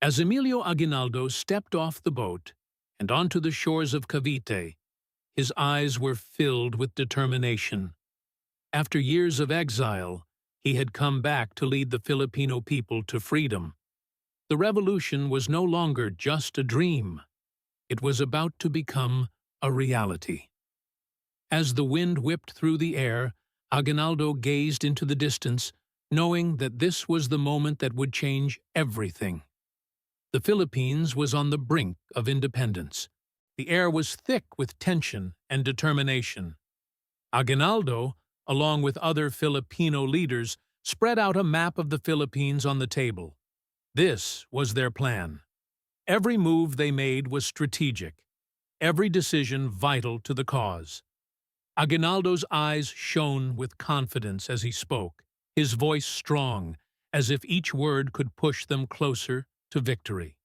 As Emilio Aguinaldo stepped off the boat and onto the shores of Cavite, his eyes were filled with determination. After years of exile, he had come back to lead the Filipino people to freedom. The revolution was no longer just a dream. It was about to become a reality. As the wind whipped through the air, Aguinaldo gazed into the distance, knowing that this was the moment that would change everything. The Philippines was on the brink of independence. The air was thick with tension and determination. Aguinaldo, along with other Filipino leaders, spread out a map of the Philippines on the table. This was their plan. Every move they made was strategic, every decision vital to the cause. Aguinaldo's eyes shone with confidence as he spoke, his voice strong, as if each word could push them closer to victory.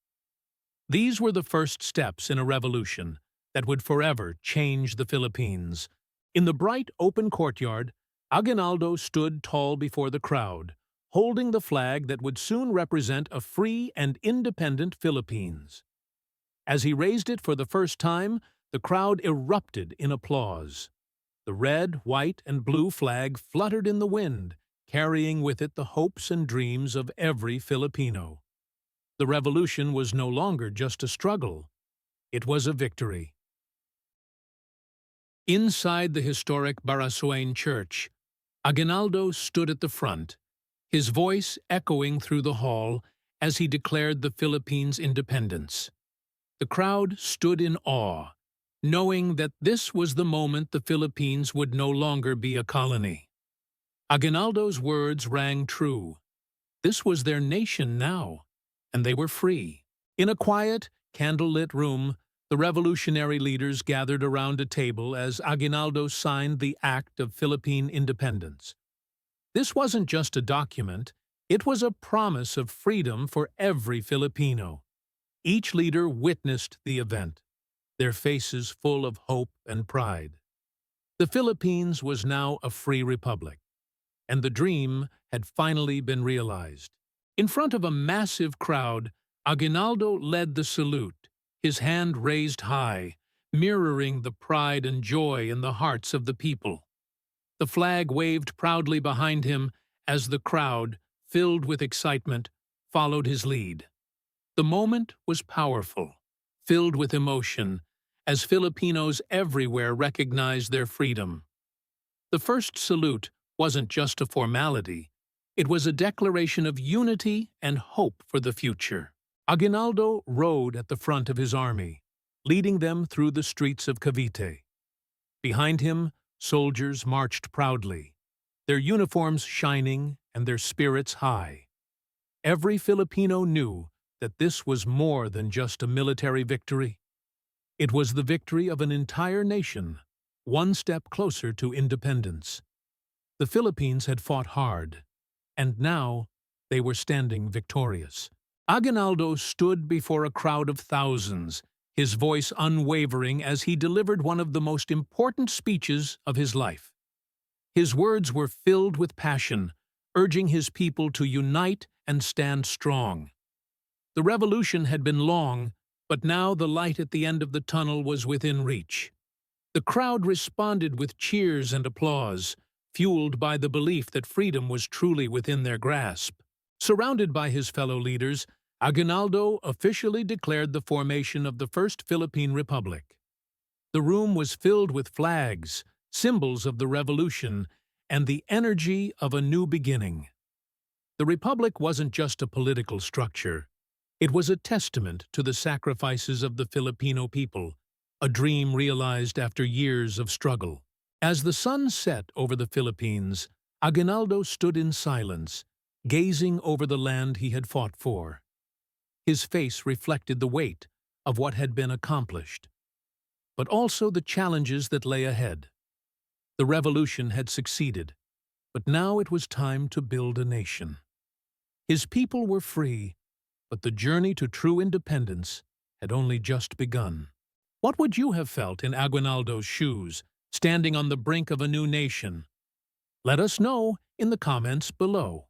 These were the first steps in a revolution that would forever change the Philippines. In the bright, open courtyard, Aguinaldo stood tall before the crowd, holding the flag that would soon represent a free and independent Philippines. As he raised it for the first time, the crowd erupted in applause. The red, white, and blue flag fluttered in the wind, carrying with it the hopes and dreams of every Filipino. The revolution was no longer just a struggle. It was a victory. Inside the historic Barasuain Church, Aguinaldo stood at the front, his voice echoing through the hall as he declared the Philippines' independence. The crowd stood in awe, knowing that this was the moment the Philippines would no longer be a colony. Aguinaldo's words rang true. This was their nation now, and they were free. In a quiet, candlelit room, the revolutionary leaders gathered around a table as Aguinaldo signed the Act of Philippine Independence. This wasn't just a document, it was a promise of freedom for every Filipino. Each leader witnessed the event, their faces full of hope and pride. The Philippines was now a free republic, and the dream had finally been realized. In front of a massive crowd, Aguinaldo led the salute, his hand raised high, mirroring the pride and joy in the hearts of the people. The flag waved proudly behind him as the crowd, filled with excitement, followed his lead. The moment was powerful, filled with emotion, as Filipinos everywhere recognized their freedom. The first salute wasn't just a formality, it was a declaration of unity and hope for the future. Aguinaldo rode at the front of his army, leading them through the streets of Cavite. Behind him, soldiers marched proudly, their uniforms shining and their spirits high. Every Filipino knew that this was more than just a military victory. It was the victory of an entire nation, one step closer to independence. The Philippines had fought hard, and now they were standing victorious. Aguinaldo stood before a crowd of thousands, his voice unwavering as he delivered one of the most important speeches of his life. His words were filled with passion, urging his people to unite and stand strong. The revolution had been long, but now the light at the end of the tunnel was within reach. The crowd responded with cheers and applause, fueled by the belief that freedom was truly within their grasp. Surrounded by his fellow leaders, Aguinaldo officially declared the formation of the First Philippine Republic. The room was filled with flags, symbols of the revolution, and the energy of a new beginning. The republic wasn't just a political structure. It was a testament to the sacrifices of the Filipino people, a dream realized after years of struggle. As the sun set over the Philippines, Aguinaldo stood in silence, gazing over the land he had fought for. His face reflected the weight of what had been accomplished, but also the challenges that lay ahead. The revolution had succeeded, but now it was time to build a nation. His people were free, but the journey to true independence had only just begun. What would you have felt in Aguinaldo's shoes, standing on the brink of a new nation? Let us know in the comments below.